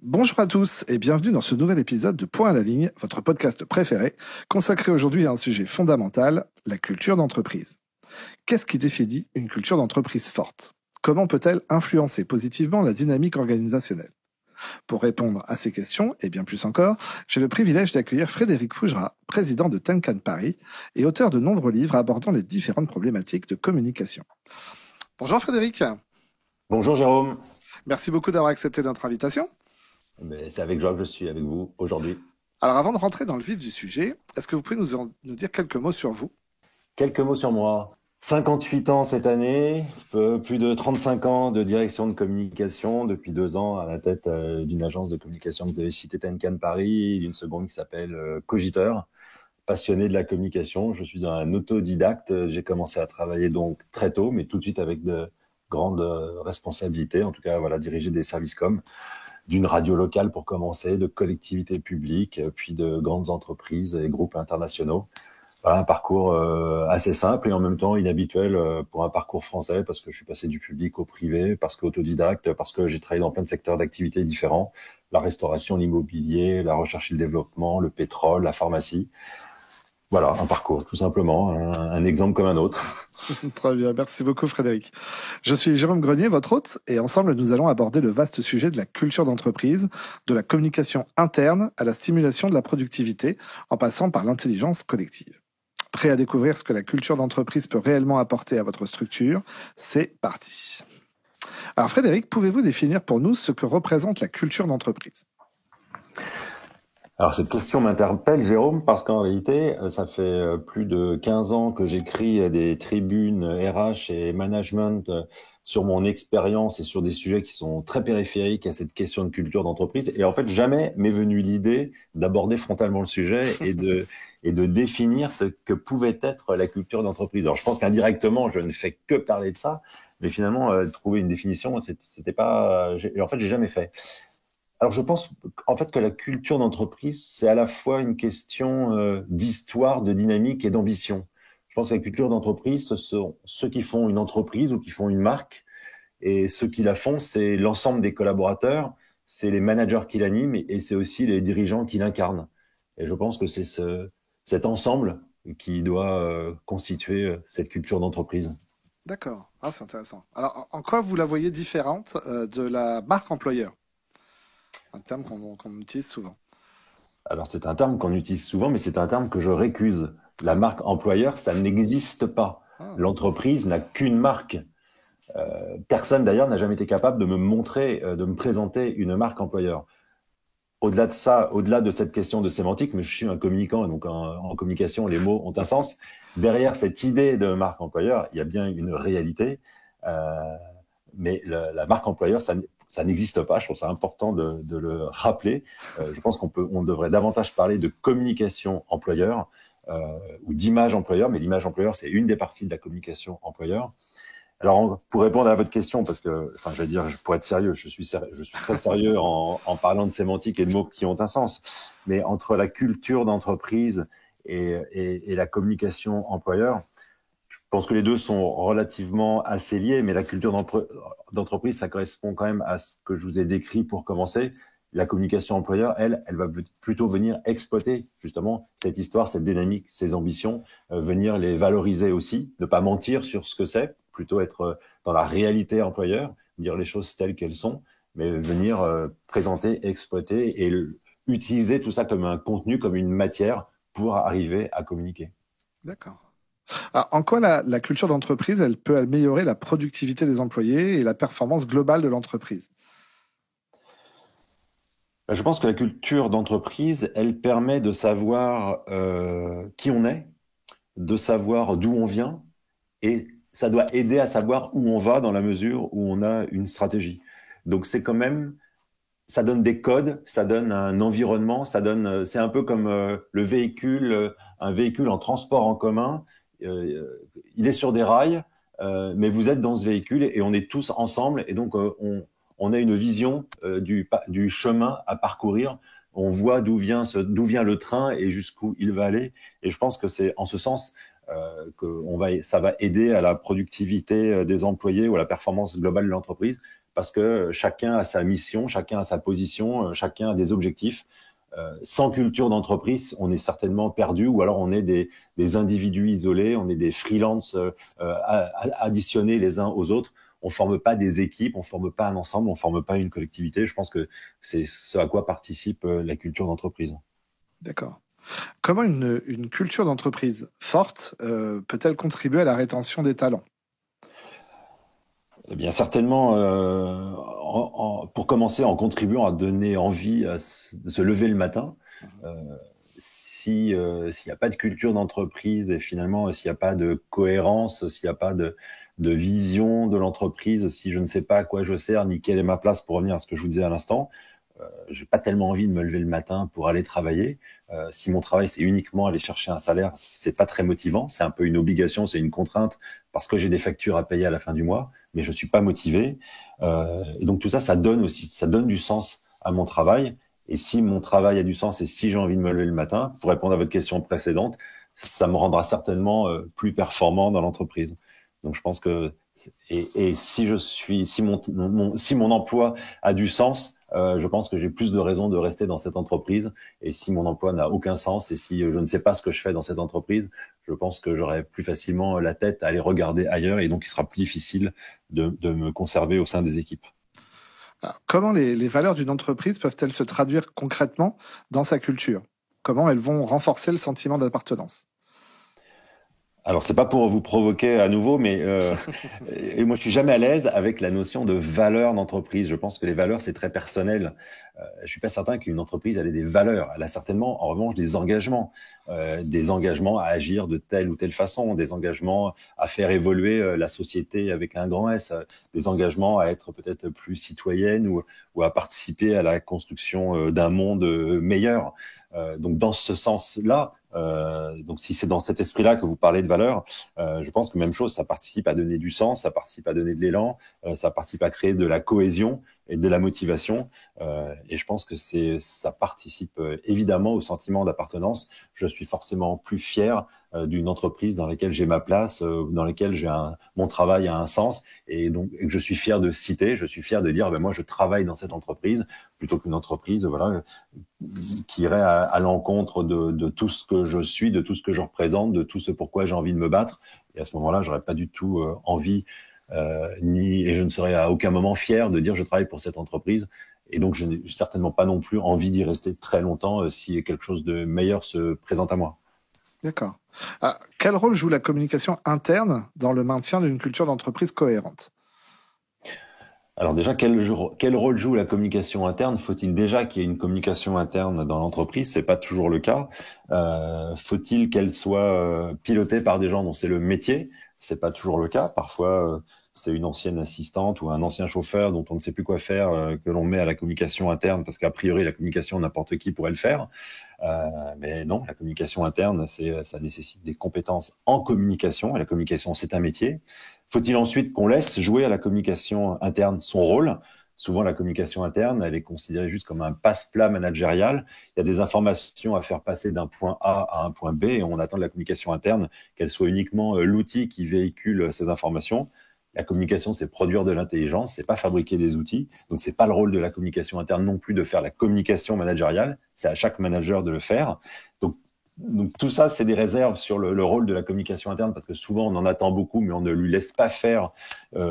Bonjour à tous et bienvenue dans ce nouvel épisode de Point à la ligne, votre podcast préféré, consacré aujourd'hui à un sujet fondamental, la culture d'entreprise. Qu'est-ce qui définit une culture d'entreprise forte? Comment peut-elle influencer positivement la dynamique organisationnelle? Pour répondre à ces questions, et bien plus encore, j'ai le privilège d'accueillir Frédéric Fougera, président de Tenkan Paris et auteur de nombreux livres abordant les différentes problématiques de communication. Bonjour Frédéric. Bonjour Jérôme. Merci beaucoup d'avoir accepté notre invitation. C'est avec joie que je suis avec vous aujourd'hui. Alors avant de rentrer dans le vif du sujet, est-ce que vous pouvez nous dire quelques mots sur vous? Quelques mots sur moi. 58 ans cette année, plus de 35 ans de direction de communication, depuis 2 ans à la tête d'une agence de communication que vous avez citée, Tenkan Paris, d'une seconde qui s'appelle Cogiteur. Passionné de la communication, je suis un autodidacte. J'ai commencé à travailler donc très tôt, mais tout de suite avec de grandes responsabilités. En tout cas, voilà, diriger des services d'une radio locale pour commencer, de collectivités publiques, puis de grandes entreprises et groupes internationaux. Voilà, un parcours assez simple et en même temps inhabituel pour un parcours français, parce que je suis passé du public au privé, parce qu'autodidacte, parce que j'ai travaillé dans plein de secteurs d'activité différents, la restauration, l'immobilier, la recherche et le développement, le pétrole, la pharmacie. Voilà, un parcours, tout simplement, un exemple comme un autre. Très bien, merci beaucoup Frédéric. Je suis Jérôme Grenier, votre hôte, et ensemble nous allons aborder le vaste sujet de la culture d'entreprise, de la communication interne à la stimulation de la productivité, en passant par l'intelligence collective. Prêt à découvrir ce que la culture d'entreprise peut réellement apporter à votre structure? C'est parti. Alors Frédéric, pouvez-vous définir pour nous ce que représente la culture d'entreprise? Alors cette question m'interpelle, Jérôme, parce qu'en réalité, ça fait plus de 15 ans que j'écris des tribunes RH et management sur mon expérience et sur des sujets qui sont très périphériques à cette question de culture d'entreprise. Et en fait, jamais m'est venue l'idée d'aborder frontalement le sujet et de définir ce que pouvait être la culture d'entreprise. Alors je pense qu'indirectement, je ne fais que parler de ça, mais finalement, trouver une définition, c'était pas... En fait, j'ai jamais fait. Alors, je pense en fait que la culture d'entreprise, c'est à la fois une question d'histoire, de dynamique et d'ambition. Je pense que la culture d'entreprise, ce sont ceux qui font une entreprise ou qui font une marque, et ceux qui la font, c'est l'ensemble des collaborateurs, c'est les managers qui l'animent et c'est aussi les dirigeants qui l'incarnent. Et je pense que c'est cet ensemble qui doit constituer cette culture d'entreprise. D'accord, ah, c'est intéressant. Alors en quoi vous la voyez différente de la marque employeur? Un terme qu'on utilise souvent. Alors, c'est un terme qu'on utilise souvent, mais c'est un terme que je récuse. La marque employeur, ça n'existe pas. Ah, L'entreprise n'a qu'une marque. Personne d'ailleurs n'a jamais été capable de me montrer, de me présenter une marque employeur. Au-delà de ça, au-delà de cette question de sémantique, mais je suis un communicant, et donc en communication, les mots ont un sens. Derrière cette idée de marque employeur, il y a bien une réalité. Euh, mais la marque employeur, ça n'existe pas. Je trouve ça important de le rappeler. Je pense on devrait davantage parler de communication employeur ou d'image employeur, mais l'image employeur, c'est une des parties de la communication employeur. Alors, pour répondre à votre question, parce que, enfin, je vais dire, pour être sérieux, je suis très sérieux en parlant de sémantique et de mots qui ont un sens. Mais entre la culture d'entreprise et la communication employeur, je pense que les deux sont relativement assez liés, mais la culture d'entreprise, ça correspond quand même à ce que je vous ai décrit pour commencer. La communication employeur, elle va plutôt venir exploiter justement cette histoire, cette dynamique, ces ambitions, venir les valoriser aussi, ne pas mentir sur ce que c'est, plutôt être dans la réalité employeur, dire les choses telles qu'elles sont, mais venir présenter, exploiter et utiliser tout ça comme un contenu, comme une matière pour arriver à communiquer. d'accord. Alors, en quoi la culture d'entreprise, elle peut améliorer la productivité des employés et la performance globale de l'entreprise? Je pense que la culture d'entreprise, elle permet de savoir qui on est, de savoir d'où on vient, et ça doit aider à savoir où on va dans la mesure où on a une stratégie. Donc c'est quand même, ça donne des codes, ça donne un environnement, c'est un peu comme le véhicule, un véhicule en transport en commun. Il est sur des rails, mais vous êtes dans ce véhicule et on est tous ensemble et donc on a une vision du chemin à parcourir. On voit d'où vient le train et jusqu'où il va aller. Et je pense que c'est en ce sens ça va aider à la productivité des employés ou à la performance globale de l'entreprise parce que chacun a sa mission, chacun a sa position, chacun a des objectifs. Sans culture d'entreprise, on est certainement perdu, ou alors on est des individus isolés, on est des freelances additionnés les uns aux autres. On forme pas des équipes, on forme pas un ensemble, on forme pas une collectivité. Je pense que c'est ce à quoi participe la culture d'entreprise. D'accord. Comment une culture d'entreprise forte peut-elle contribuer à la rétention des talents? Eh bien, certainement, pour commencer, en contribuant à donner envie de se lever le matin. Euh, s'il n'y a pas de culture d'entreprise et finalement, s'il n'y a pas de cohérence, s'il n'y a pas de vision de l'entreprise, si je ne sais pas à quoi je sers, ni quelle est ma place, pour revenir à ce que je vous disais à l'instant, j'ai pas tellement envie de me lever le matin pour aller travailler. Si mon travail c'est uniquement aller chercher un salaire, c'est pas très motivant. C'est un peu une obligation, c'est une contrainte parce que j'ai des factures à payer à la fin du mois, mais je suis pas motivé. Et donc tout ça, ça donne du sens à mon travail. Et si mon travail a du sens et si j'ai envie de me lever le matin, pour répondre à votre question précédente, ça me rendra certainement plus performant dans l'entreprise. Donc je pense que et si mon emploi a du sens, je pense que j'ai plus de raisons de rester dans cette entreprise. Et si mon emploi n'a aucun sens et si je ne sais pas ce que je fais dans cette entreprise, je pense que j'aurai plus facilement la tête à aller regarder ailleurs et donc il sera plus difficile de me conserver au sein des équipes. Alors, comment les valeurs d'une entreprise peuvent-elles se traduire concrètement dans sa culture? Comment elles vont renforcer le sentiment d'appartenance? Alors, c'est pas pour vous provoquer à nouveau, mais et moi, je suis jamais à l'aise avec la notion de valeur d'entreprise. Je pense que les valeurs, c'est très personnel. Je suis pas certain qu'une entreprise elle ait des valeurs. Elle a certainement, en revanche, des engagements à agir de telle ou telle façon, des engagements à faire évoluer la société avec un grand S, des engagements à être peut-être plus citoyenne ou à participer à la construction d'un monde meilleur. Donc dans ce sens-là, donc si c'est dans cet esprit-là que vous parlez de valeur, je pense que même chose, ça participe à donner du sens, ça participe à donner de l'élan, ça participe à créer de la cohésion et de la motivation. Et je pense que ça participe évidemment au sentiment d'appartenance. Je suis forcément plus fier d'une entreprise dans laquelle j'ai ma place, dans laquelle mon travail a un sens, et donc et que je suis fier de citer, je suis fier de dire, ben moi je travaille dans cette entreprise, plutôt qu'une entreprise, voilà, qui irait à l'encontre de tout ce que je suis, de tout ce que je représente, de tout ce pourquoi j'ai envie de me battre. Et à ce moment-là, j'aurais pas du tout envie et je ne serais à aucun moment fier de dire je travaille pour cette entreprise. Et donc, je n'ai certainement pas non plus envie d'y rester très longtemps si quelque chose de meilleur se présente à moi. D'accord. Quel rôle joue la communication interne dans le maintien d'une culture d'entreprise cohérente? Alors déjà, quel rôle joue la communication interne? Faut-il déjà qu'il y ait une communication interne dans l'entreprise? C'est pas toujours le cas. Faut-il qu'elle soit pilotée par des gens dont c'est le métier? C'est pas toujours le cas. Parfois, c'est une ancienne assistante ou un ancien chauffeur dont on ne sait plus quoi faire que l'on met à la communication interne parce qu'a priori la communication n'importe qui pourrait le faire. Mais non, la communication interne, ça nécessite des compétences en communication et la communication c'est un métier. Faut-il ensuite qu'on laisse jouer à la communication interne son rôle? Souvent, la communication interne, elle est considérée juste comme un passe-plat managérial. Il y a des informations à faire passer d'un point A à un point B et on attend de la communication interne qu'elle soit uniquement l'outil qui véhicule ces informations. La communication, c'est produire de l'intelligence, c'est pas fabriquer des outils. Donc, c'est pas le rôle de la communication interne non plus de faire la communication managériale. C'est à chaque manager de le faire. Donc tout ça, c'est des réserves sur le rôle de la communication interne parce que souvent on en attend beaucoup, mais on ne lui laisse pas faire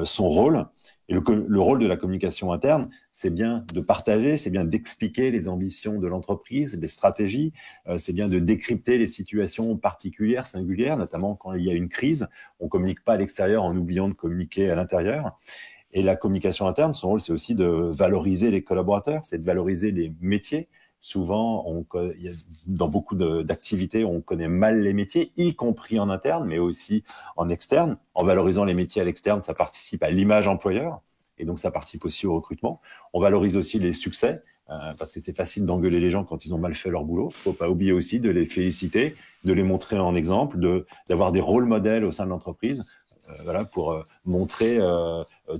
son rôle. Et le rôle de la communication interne, c'est bien de partager, c'est bien d'expliquer les ambitions de l'entreprise, les stratégies, c'est bien de décrypter les situations particulières, singulières, notamment quand il y a une crise. On communique pas à l'extérieur en oubliant de communiquer à l'intérieur. Et la communication interne, son rôle, c'est aussi de valoriser les collaborateurs, c'est de valoriser les métiers. Souvent, dans beaucoup d'activités, on connaît mal les métiers, y compris en interne, mais aussi en externe. En valorisant les métiers à l'externe, ça participe à l'image employeur, et donc ça participe aussi au recrutement. On valorise aussi les succès, parce que c'est facile d'engueuler les gens quand ils ont mal fait leur boulot. Faut pas oublier aussi de les féliciter, de les montrer en exemple, d'avoir des rôles modèles au sein de l'entreprise. Voilà, pour montrer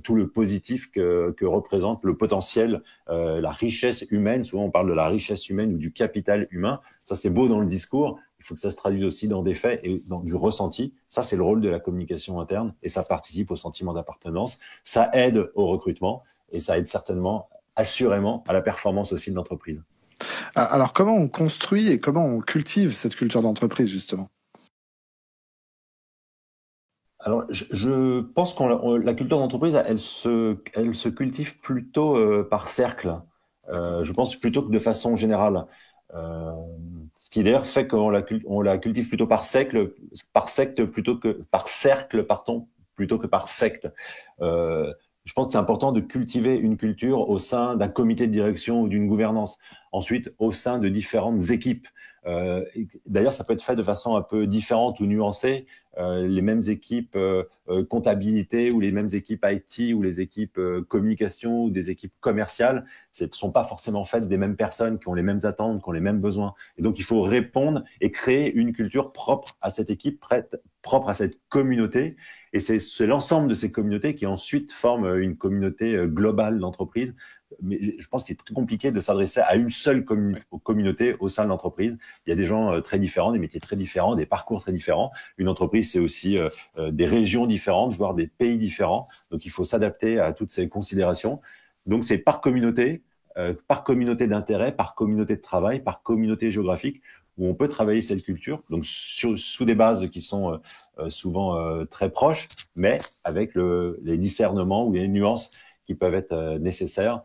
tout le positif que représente le potentiel, la richesse humaine. Souvent, on parle de la richesse humaine ou du capital humain. Ça, c'est beau dans le discours, il faut que ça se traduise aussi dans des faits et dans du ressenti. Ça, c'est le rôle de la communication interne et ça participe au sentiment d'appartenance. Ça aide au recrutement et ça aide certainement, assurément, à la performance aussi de l'entreprise. Alors, comment on construit et comment on cultive cette culture d'entreprise, justement? Alors, je pense la culture d'entreprise, elle se cultive plutôt par cercle. Je pense plutôt que de façon générale. Euh, Ce qui d'ailleurs fait on la cultive plutôt par secte plutôt que par cercle, pardon, plutôt que par secte. Euh, je pense que c'est important de cultiver une culture au sein d'un comité de direction ou d'une gouvernance. Ensuite, au sein de différentes équipes. D'ailleurs, ça peut être fait de façon un peu différente ou nuancée. Les mêmes équipes comptabilité ou les mêmes équipes IT ou les équipes communication ou des équipes commerciales, ce ne sont pas forcément faites des mêmes personnes qui ont les mêmes attentes, qui ont les mêmes besoins. Et donc, il faut répondre et créer une culture propre à cette équipe, propre à cette communauté. Et c'est l'ensemble de ces communautés qui ensuite forment une communauté globale d'entreprise. Mais je pense qu'il est très compliqué de s'adresser à une seule communauté au sein de l'entreprise. Il y a des gens très différents, des métiers très différents, des parcours très différents. Une entreprise, c'est aussi des régions différentes, voire des pays différents. Donc, il faut s'adapter à toutes ces considérations. Donc, c'est par communauté d'intérêt, par communauté de travail, par communauté géographique, où on peut travailler cette culture, donc sous des bases qui sont souvent très proches, mais avec les discernements ou les nuances qui peuvent être nécessaires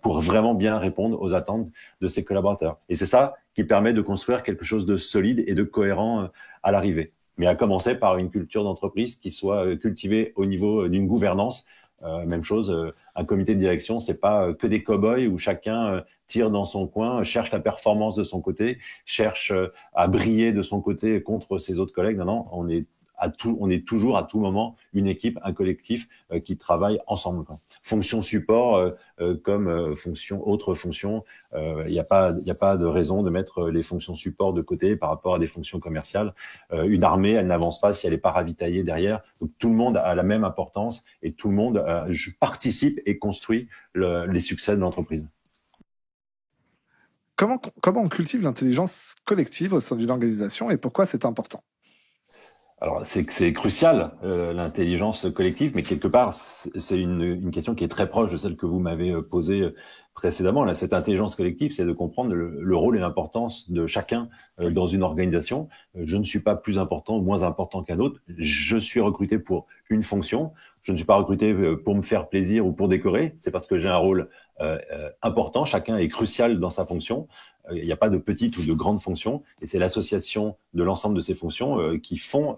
pour vraiment bien répondre aux attentes de ses collaborateurs. Et c'est ça qui permet de construire quelque chose de solide et de cohérent à l'arrivée. Mais à commencer par une culture d'entreprise qui soit cultivée au niveau d'une gouvernance. Même chose, un comité de direction, c'est pas que des cow-boys où chacun tire dans son coin, cherche la performance de son côté, cherche à briller de son côté contre ses autres collègues. Non, non, on est toujours à tout moment une équipe, un collectif qui travaille ensemble. Quoi. Fonction support comme autre fonction, il n'y a pas de raison de mettre les fonctions support de côté par rapport à des fonctions commerciales. Une armée, elle n'avance pas si elle n'est pas ravitaillée derrière. Donc tout le monde a la même importance et tout le monde participe et construit les succès de l'entreprise. Comment on cultive l'intelligence collective au sein d'une organisation et pourquoi c'est important? Alors c'est crucial l'intelligence collective, mais quelque part c'est une question qui est très proche de celle que vous m'avez posée précédemment. Là, cette intelligence collective, c'est de comprendre le rôle et l'importance de chacun dans une organisation. Je ne suis pas plus important ou moins important qu'un autre. Je suis recruté pour une fonction. Je ne suis pas recruté pour me faire plaisir ou pour décorer. C'est parce que j'ai un rôle important. Chacun est crucial dans sa fonction. Il n'y a pas de petite ou de grande fonction, et c'est l'association de l'ensemble de ces fonctions qui font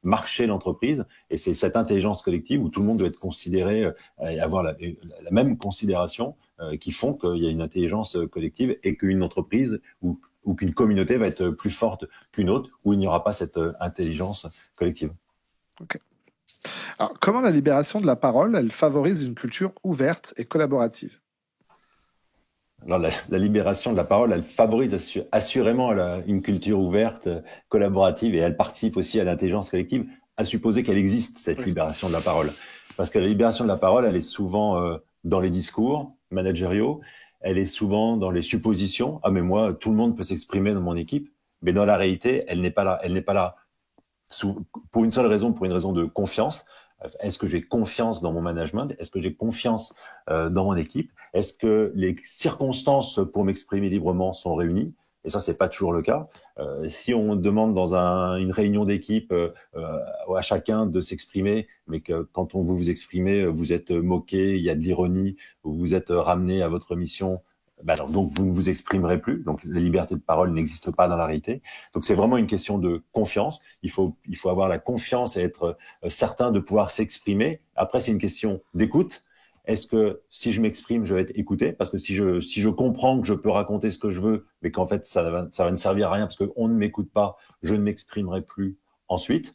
marcher l'entreprise. Et c'est cette intelligence collective où tout le monde doit être considéré et avoir la même considération qui font qu'il y a une intelligence collective et qu'une entreprise ou qu'une communauté va être plus forte qu'une autre, où il n'y aura pas cette intelligence collective. Ok. Alors, comment la libération de la parole, elle favorise une culture ouverte et collaborative? Alors, la libération de la parole, elle favorise assurément une culture ouverte, collaborative, et elle participe aussi à l'intelligence collective, à supposer qu'elle existe, cette libération de la parole. Parce que la libération de la parole, elle est souvent dans les discours managériaux, elle est souvent dans les suppositions. Ah, mais moi, tout le monde peut s'exprimer dans mon équipe. Mais dans la réalité, elle n'est pas là. Elle n'est pas là pour une seule raison, pour une raison de confiance. Est-ce que j'ai confiance dans mon management? Est-ce que j'ai confiance dans mon équipe? Est-ce que les circonstances pour m'exprimer librement sont réunies? Et ça, c'est pas toujours le cas. Si on demande dans une réunion d'équipe à chacun de s'exprimer, mais que quand on veut vous exprimer, vous êtes moqué, il y a de l'ironie, vous êtes ramené à votre mission, alors donc vous ne vous exprimerez plus. Donc la liberté de parole n'existe pas dans la réalité. Donc c'est vraiment une question de confiance. Il faut avoir la confiance et être certain de pouvoir s'exprimer. Après, c'est une question d'écoute. Est-ce que si je m'exprime, je vais être écouté? Parce que si je comprends que je peux raconter ce que je veux, mais qu'en fait ça va ne servir à rien parce qu'on ne m'écoute pas, je ne m'exprimerai plus ensuite.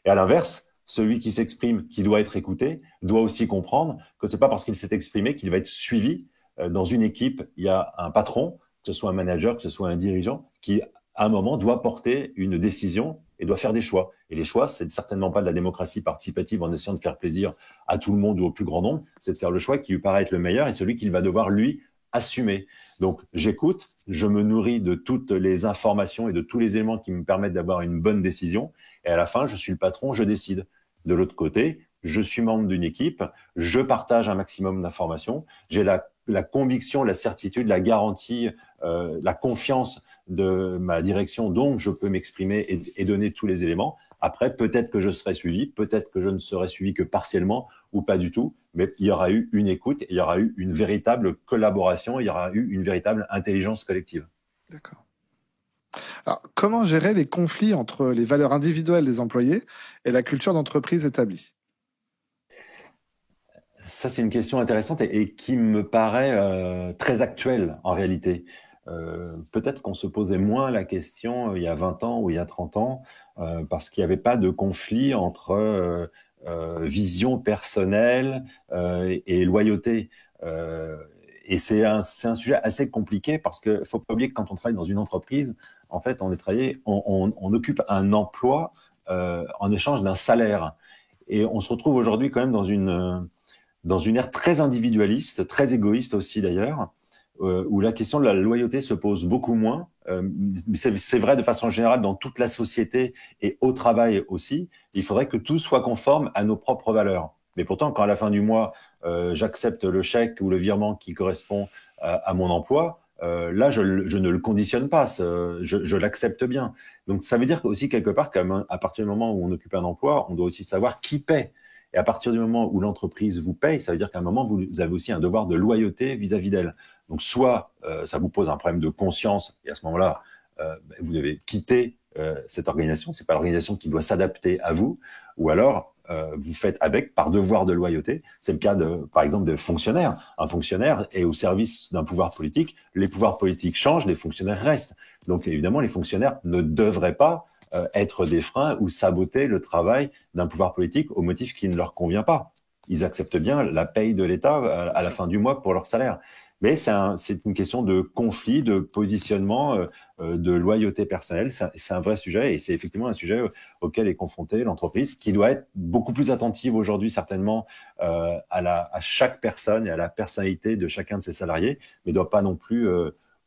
Et à l'inverse, celui qui s'exprime, qui doit être écouté, doit aussi comprendre que c'est pas parce qu'il s'est exprimé qu'il va être suivi. Dans une équipe, il y a un patron, que ce soit un manager, que ce soit un dirigeant, qui à un moment doit porter une décision et doit faire des choix. Et les choix, c'est certainement pas de la démocratie participative en essayant de faire plaisir à tout le monde ou au plus grand nombre, c'est de faire le choix qui lui paraît être le meilleur et celui qu'il va devoir, lui, assumer. Donc, j'écoute, je me nourris de toutes les informations et de tous les éléments qui me permettent d'avoir une bonne décision. Et à la fin, je suis le patron, je décide. De l'autre côté, je suis membre d'une équipe, je partage un maximum d'informations, j'ai la conviction, la certitude, la garantie, la confiance de ma direction, donc je peux m'exprimer et donner tous les éléments. Après, peut-être que je serai suivi, peut-être que je ne serai suivi que partiellement ou pas du tout, mais il y aura eu une écoute, il y aura eu une véritable collaboration, il y aura eu une véritable intelligence collective. D'accord. Alors, comment gérer les conflits entre les valeurs individuelles des employés et la culture d'entreprise établie? Ça, c'est une question intéressante et qui me paraît très actuelle en réalité. Peut-être qu'on se posait moins la question il y a 20 ans ou il y a 30 ans, parce qu'il n'y avait pas de conflit entre vision personnelle et loyauté. Et c'est un sujet assez compliqué parce que faut pas oublier que quand on travaille dans une entreprise, en fait, on occupe un emploi en échange d'un salaire. Et on se retrouve aujourd'hui quand même dans une ère très individualiste, très égoïste aussi d'ailleurs, où la question de la loyauté se pose beaucoup moins. C'est vrai de façon générale dans toute la société et au travail aussi. Il faudrait que tout soit conforme à nos propres valeurs. Mais pourtant, quand à la fin du mois, j'accepte le chèque ou le virement qui correspond à mon emploi, là, je ne le conditionne pas, je l'accepte bien. Donc, ça veut dire aussi quelque part qu'à partir du moment où on occupe un emploi, on doit aussi savoir qui paie. Et à partir du moment où l'entreprise vous paye, ça veut dire qu'à un moment, vous avez aussi un devoir de loyauté vis-à-vis d'elle. Donc, soit ça vous pose un problème de conscience, et à ce moment-là, vous devez quitter cette organisation. C'est pas l'organisation qui doit s'adapter à vous, ou alors vous faites avec par devoir de loyauté. C'est le cas par exemple, de fonctionnaires. Un fonctionnaire est au service d'un pouvoir politique. Les pouvoirs politiques changent, les fonctionnaires restent. Donc, évidemment, les fonctionnaires ne devraient pas être des freins ou saboter le travail d'un pouvoir politique au motif qui ne leur convient pas. Ils acceptent bien la paye de l'État à la fin du mois pour leur salaire. Mais c'est une question de conflit, de positionnement, de loyauté personnelle. C'est un vrai sujet et c'est effectivement un sujet auquel est confrontée l'entreprise, qui doit être beaucoup plus attentive aujourd'hui certainement à chaque personne et à la personnalité de chacun de ses salariés, mais ne doit pas non plus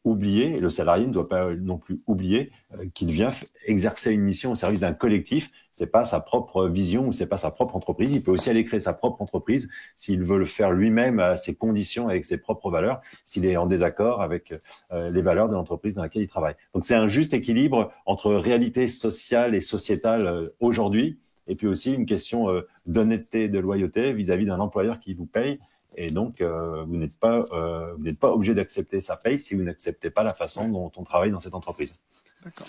oublier, et le salarié ne doit pas non plus oublier qu'il vient exercer une mission au service d'un collectif. C'est pas sa propre vision ou c'est pas sa propre entreprise. Il peut aussi aller créer sa propre entreprise s'il veut le faire lui-même à ses conditions, avec ses propres valeurs, s'il est en désaccord avec les valeurs de l'entreprise dans laquelle il travaille. Donc c'est un juste équilibre entre réalité sociale et sociétale aujourd'hui, et puis aussi une question d'honnêteté, de loyauté vis-à-vis d'un employeur qui vous paye. Et donc, vous n'êtes pas obligé d'accepter sa paye si vous n'acceptez pas la façon dont on travaille dans cette entreprise. D'accord,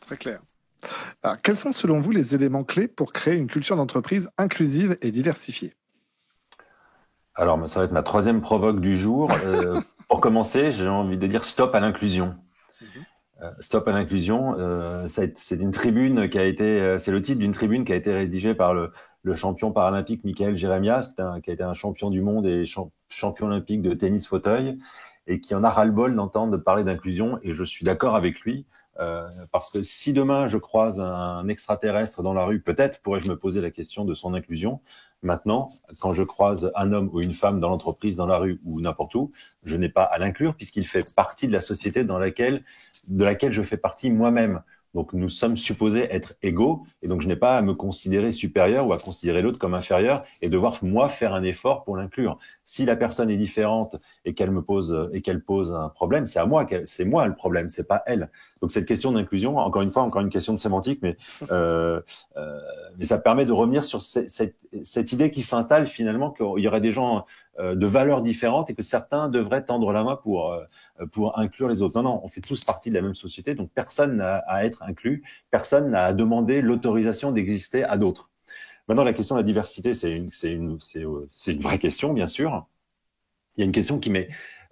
très clair. Alors, quels sont selon vous les éléments clés pour créer une culture d'entreprise inclusive et diversifiée? Alors, ça va être ma troisième provoque du jour. Pour commencer, j'ai envie de dire stop à l'inclusion. Stop à l'inclusion, c'est une tribune qui a été, c'est le titre d'une tribune qui a été rédigée par le champion paralympique Michael Jérémias, qui a été un champion du monde et champion olympique de tennis fauteuil, et qui en a ras-le-bol d'entendre parler d'inclusion. Et je suis d'accord avec lui, parce que si demain je croise un extraterrestre dans la rue, peut-être pourrais-je me poser la question de son inclusion. Maintenant, quand je croise un homme ou une femme dans l'entreprise, dans la rue ou n'importe où, je n'ai pas à l'inclure puisqu'il fait partie de la société de laquelle je fais partie moi-même. Donc, nous sommes supposés être égaux et donc je n'ai pas à me considérer supérieur ou à considérer l'autre comme inférieur et devoir, moi, faire un effort pour l'inclure. Si la personne est différente et qu'elle pose un problème, c'est moi le problème, c'est pas elle. Donc, cette question d'inclusion, encore une question de sémantique, mais ça permet de revenir sur cette idée qui s'installe finalement qu'il y aurait des gens de valeurs différentes et que certains devraient tendre la main pour inclure les autres. Non, on fait tous partie de la même société, donc personne n'a à être inclus, personne n'a à demander l'autorisation d'exister à d'autres. Maintenant, la question de la diversité, c'est une vraie question, bien sûr. Il y a une question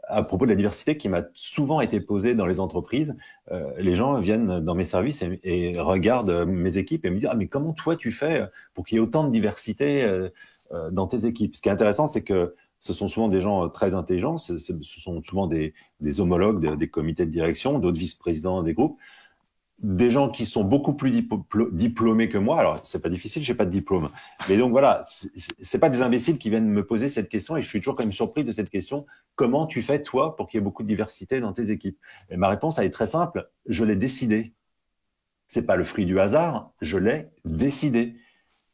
à propos de la diversité qui m'a souvent été posée dans les entreprises. Les gens viennent dans mes services et regardent mes équipes et me disent « Ah, mais comment toi tu fais pour qu'il y ait autant de diversité dans tes équipes ?» Ce qui est intéressant, c'est que ce sont souvent des gens très intelligents, ce sont souvent des homologues des comités de direction, d'autres vice-présidents des groupes. des gens qui sont beaucoup plus diplômés que moi. Alors, c'est pas difficile, j'ai pas de diplôme. Mais donc voilà, c'est pas des imbéciles qui viennent me poser cette question et je suis toujours quand même surpris de cette question. Comment tu fais, toi, pour qu'il y ait beaucoup de diversité dans tes équipes? Et ma réponse, elle est très simple. Je l'ai décidé. C'est pas le fruit du hasard. Je l'ai décidé.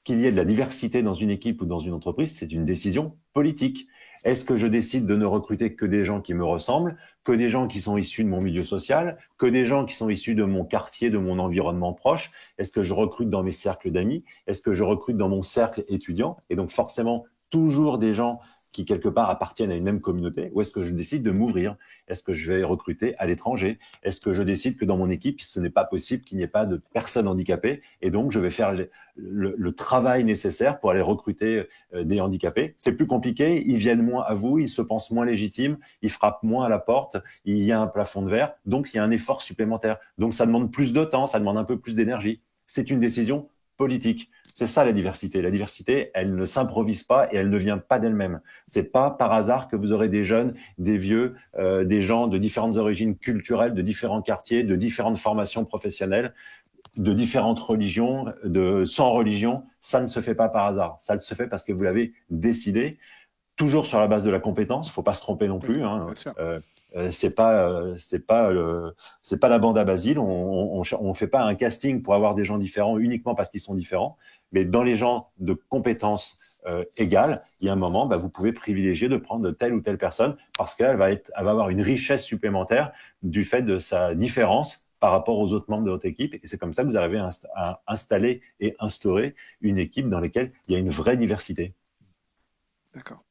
Qu'il y ait de la diversité dans une équipe ou dans une entreprise, c'est une décision politique. Est-ce que je décide de ne recruter que des gens qui me ressemblent, que des gens qui sont issus de mon milieu social, que des gens qui sont issus de mon quartier, de mon environnement proche? Est-ce que je recrute dans mes cercles d'amis? Est-ce que je recrute dans mon cercle étudiant? Et donc forcément, toujours des gens qui quelque part appartiennent à une même communauté, ou est-ce que je décide de m'ouvrir? Est-ce que je vais recruter à l'étranger? Est-ce que je décide que dans mon équipe, ce n'est pas possible qu'il n'y ait pas de personnes handicapées et donc je vais faire le travail nécessaire pour aller recruter des handicapés? C'est plus compliqué, ils viennent moins à vous, ils se pensent moins légitimes, ils frappent moins à la porte, il y a un plafond de verre, donc il y a un effort supplémentaire. Donc ça demande plus de temps, ça demande un peu plus d'énergie. C'est une décision politique. C'est ça la diversité. La diversité, elle ne s'improvise pas et elle ne vient pas d'elle-même. C'est pas par hasard que vous aurez des jeunes, des vieux, des gens de différentes origines culturelles, de différents quartiers, de différentes formations professionnelles, de différentes religions, sans religion. Ça ne se fait pas par hasard. Ça se fait parce que vous l'avez décidé. Toujours sur la base de la compétence, faut pas se tromper non plus. Hein. C'est pas la bande à Basile. On fait pas un casting pour avoir des gens différents uniquement parce qu'ils sont différents. Mais dans les gens de compétences égales, il y a un moment, vous pouvez privilégier de prendre telle ou telle personne parce qu'elle va avoir une richesse supplémentaire du fait de sa différence par rapport aux autres membres de votre équipe. Et c'est comme ça que vous arrivez à installer et instaurer une équipe dans laquelle il y a une vraie diversité. D'accord.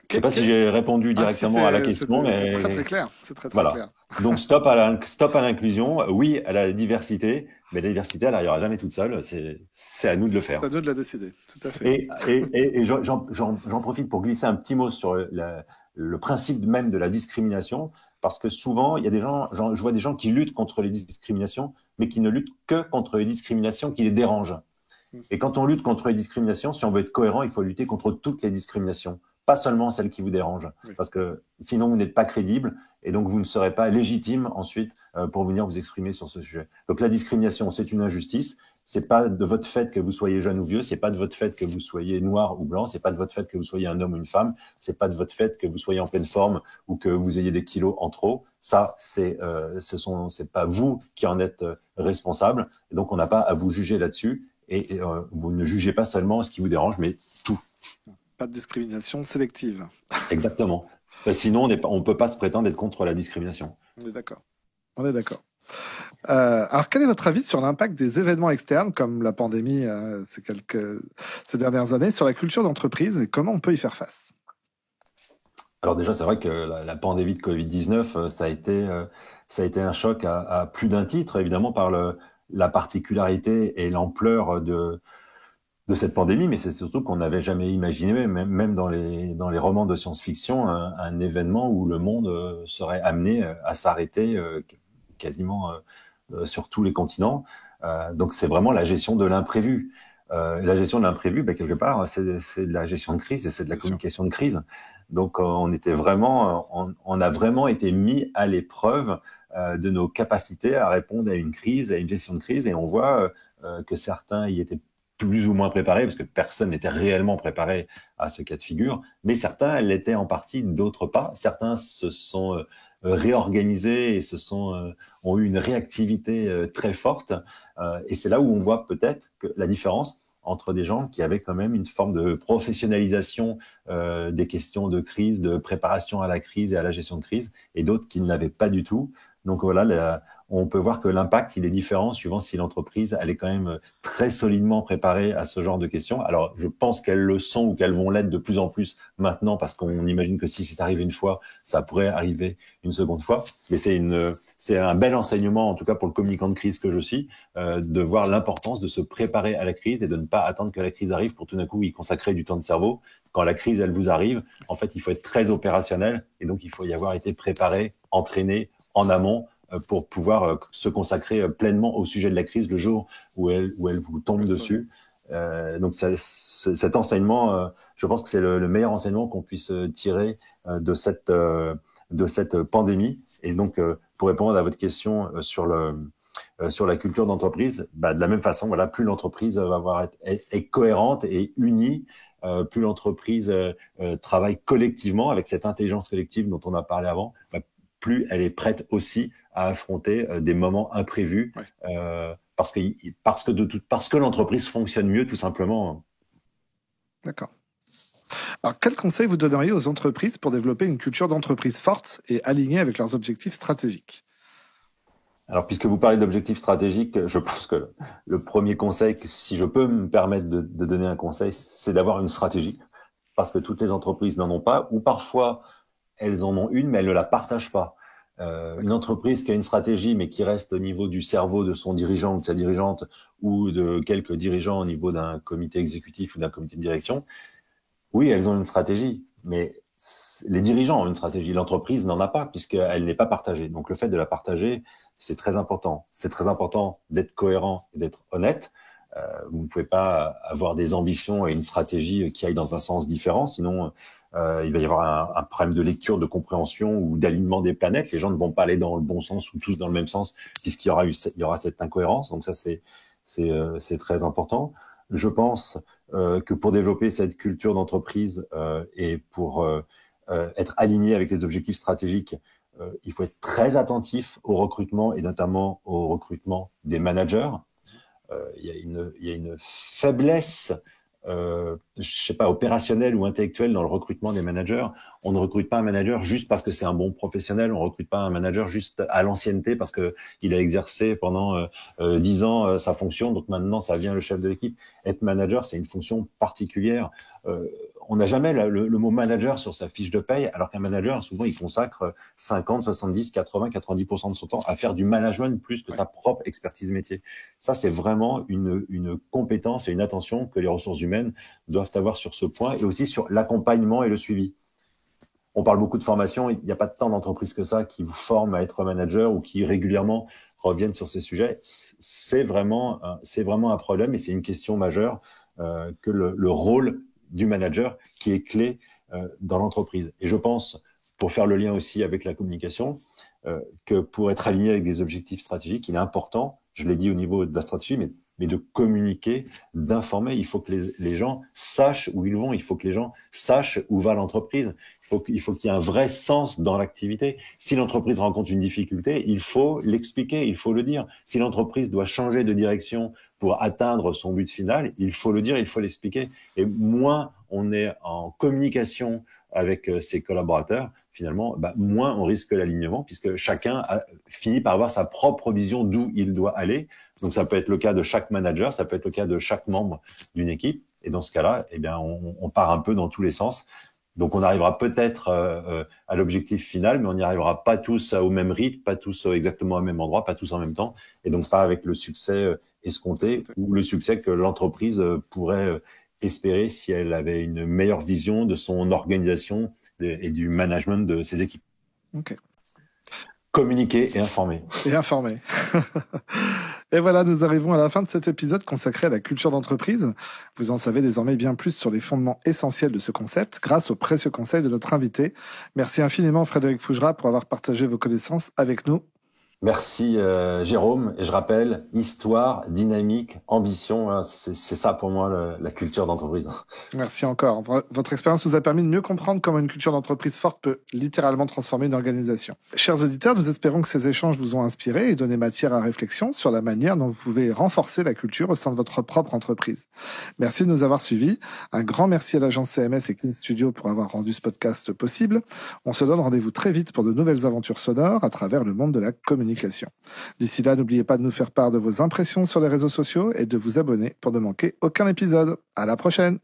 Je ne sais pas si j'ai répondu directement à la question, mais c'est très clair. C'est très voilà. clair. Donc stop à l'inclusion, oui à la diversité, mais la diversité elle n'arrivera jamais toute seule. C'est à nous de le faire. C'est à nous de la décider, tout à fait. Et j'en profite pour glisser un petit mot sur le principe même de la discrimination, parce que souvent il y a des gens, je vois des gens qui luttent contre les discriminations, mais qui ne luttent que contre les discriminations qui les dérangent. Et quand on lutte contre les discriminations, si on veut être cohérent, il faut lutter contre toutes les discriminations, pas seulement celles qui vous dérangent, parce que sinon vous n'êtes pas crédible et donc vous ne serez pas légitime ensuite pour venir vous exprimer sur ce sujet. Donc la discrimination, c'est une injustice. C'est pas de votre fait que vous soyez jeune ou vieux, c'est pas de votre fait que vous soyez noir ou blanc, c'est pas de votre fait que vous soyez un homme ou une femme, c'est pas de votre fait que vous soyez en pleine forme ou que vous ayez des kilos en trop. Ça, c'est pas vous qui en êtes responsable. Et donc on n'a pas à vous juger là-dessus. Et vous ne jugez pas seulement ce qui vous dérange, mais tout. Pas de discrimination sélective. Exactement. Sinon, on ne peut pas se prétendre être contre la discrimination. On est d'accord. Alors, quel est votre avis sur l'impact des événements externes, comme la pandémie ces dernières années, sur la culture d'entreprise et comment on peut y faire face? Alors déjà, c'est vrai que la pandémie de Covid-19, ça a été un choc à plus d'un titre, évidemment, par la particularité et l'ampleur de cette pandémie, mais c'est surtout qu'on n'avait jamais imaginé, même dans les romans de science-fiction, un événement où le monde serait amené à s'arrêter quasiment sur tous les continents. Donc c'est vraiment la gestion de l'imprévu. La gestion de l'imprévu, quelque part, c'est de la gestion de crise et c'est de la communication de crise. Donc on a vraiment été mis à l'épreuve de nos capacités à répondre à une crise, à une gestion de crise, et on voit que certains y étaient plus ou moins préparés, parce que personne n'était réellement préparé à ce cas de figure, mais certains l'étaient en partie, d'autres pas. Certains se sont réorganisés et ont eu une réactivité très forte, et c'est là où on voit peut-être que la différence entre des gens qui avaient quand même une forme de professionnalisation des questions de crise, de préparation à la crise et à la gestion de crise, et d'autres qui ne l'avaient pas du tout. Donc voilà, on peut voir que l'impact, il est différent suivant si l'entreprise, elle est quand même très solidement préparée à ce genre de questions. Alors, je pense qu'elles le sont ou qu'elles vont l'être de plus en plus maintenant, parce qu'on imagine que si c'est arrivé une fois, ça pourrait arriver une seconde fois. Mais c'est un bel enseignement, en tout cas pour le communicant de crise que je suis, de voir l'importance de se préparer à la crise et de ne pas attendre que la crise arrive pour tout d'un coup y consacrer du temps de cerveau. Quand la crise, elle vous arrive, en fait, il faut être très opérationnel et donc il faut y avoir été préparé, entraîné en amont pour pouvoir se consacrer pleinement au sujet de la crise le jour où elle vous tombe dessus. Donc cet enseignement, je pense que c'est le meilleur enseignement qu'on puisse tirer de cette pandémie. Et donc, pour répondre à votre question sur sur la culture d'entreprise, de la même façon, voilà, plus l'entreprise est cohérente et unie, plus l'entreprise travaille collectivement avec cette intelligence collective dont on a parlé avant, plus elle est prête aussi à affronter des moments imprévus, parce que l'entreprise fonctionne mieux, tout simplement. D'accord. Alors, quel conseil vous donneriez aux entreprises pour développer une culture d'entreprise forte et alignée avec leurs objectifs stratégiques ? Alors, puisque vous parlez d'objectifs stratégiques, je pense que le premier conseil, si je peux me permettre de donner un conseil, c'est d'avoir une stratégie, parce que toutes les entreprises n'en ont pas, ou parfois elles en ont une, mais elles ne la partagent pas. Une entreprise qui a une stratégie, mais qui reste au niveau du cerveau de son dirigeant ou de sa dirigeante, ou de quelques dirigeants au niveau d'un comité exécutif ou d'un comité de direction, oui, elles ont une stratégie, mais les dirigeants ont une stratégie. L'entreprise n'en a pas, puisqu'elle n'est pas partagée. Donc, le fait de la partager, c'est très important. C'est très important d'être cohérent et d'être honnête. Vous ne pouvez pas avoir des ambitions et une stratégie qui aillent dans un sens différent, sinon il va y avoir un problème de lecture, de compréhension ou d'alignement des planètes. Les gens ne vont pas aller dans le bon sens ou tous dans le même sens, puisqu'il y aura cette incohérence. Donc ça, c'est très important. Je pense que pour développer cette culture d'entreprise et pour être aligné avec les objectifs stratégiques, il faut être très attentif au recrutement et notamment au recrutement des managers. Il y a une faiblesse, je sais pas, opérationnelle ou intellectuelle dans le recrutement des managers. On ne recrute pas un manager juste parce que c'est un bon professionnel. On recrute pas un manager juste à l'ancienneté parce que il a exercé pendant 10 ans sa fonction. Donc maintenant, ça vient le chef de l'équipe. Être manager, c'est une fonction particulière. On n'a jamais le mot manager sur sa fiche de paye, alors qu'un manager, souvent, il consacre 50, 70, 80, 90% de son temps à faire du management plus que sa propre expertise métier. Ça, c'est vraiment une compétence et une attention que les ressources humaines doivent avoir sur ce point et aussi sur l'accompagnement et le suivi. On parle beaucoup de formation, il n'y a pas tant d'entreprises que ça qui vous forment à être manager ou qui régulièrement reviennent sur ces sujets. C'est vraiment un problème et c'est une question majeure que le rôle du manager qui est clé dans l'entreprise. Et je pense, pour faire le lien aussi avec la communication, que pour être aligné avec des objectifs stratégiques, il est important, je l'ai dit au niveau de la stratégie, mais de communiquer, d'informer. Il faut que les gens sachent où ils vont, il faut que les gens sachent où va l'entreprise. Il faut qu'il y ait un vrai sens dans l'activité. Si l'entreprise rencontre une difficulté, il faut l'expliquer, il faut le dire. Si l'entreprise doit changer de direction pour atteindre son but final, il faut le dire, il faut l'expliquer. Et moins on est en communication avec ses collaborateurs, finalement, moins on risque l'alignement, puisque chacun finit par avoir sa propre vision d'où il doit aller. Donc ça peut être le cas de chaque manager, ça peut être le cas de chaque membre d'une équipe. Et dans ce cas-là, eh bien, on part un peu dans tous les sens. Donc on arrivera peut-être à l'objectif final, mais on n'y arrivera pas tous au même rythme, pas tous exactement au même endroit, pas tous en même temps, et donc pas avec le succès escompté ou le succès que l'entreprise pourrait espérer si elle avait une meilleure vision de son organisation et du management de ses équipes. Ok. Communiquer et informer. Et informer. Et voilà, nous arrivons à la fin de cet épisode consacré à la culture d'entreprise. Vous en savez désormais bien plus sur les fondements essentiels de ce concept grâce aux précieux conseils de notre invité. Merci infiniment Frédéric Fougera pour avoir partagé vos connaissances avec nous. Merci Jérôme, et je rappelle, histoire, dynamique, ambition, c'est ça pour moi la culture d'entreprise. Merci encore. Votre expérience nous a permis de mieux comprendre comment une culture d'entreprise forte peut littéralement transformer une organisation. Chers auditeurs, nous espérons que ces échanges vous ont inspiré et donné matière à réflexion sur la manière dont vous pouvez renforcer la culture au sein de votre propre entreprise. Merci de nous avoir suivis. Un grand merci à l'agence CMS et Clean Studio pour avoir rendu ce podcast possible. On se donne rendez-vous très vite pour de nouvelles aventures sonores à travers le monde de la communication. D'ici là, n'oubliez pas de nous faire part de vos impressions sur les réseaux sociaux et de vous abonner pour ne manquer aucun épisode. À la prochaine!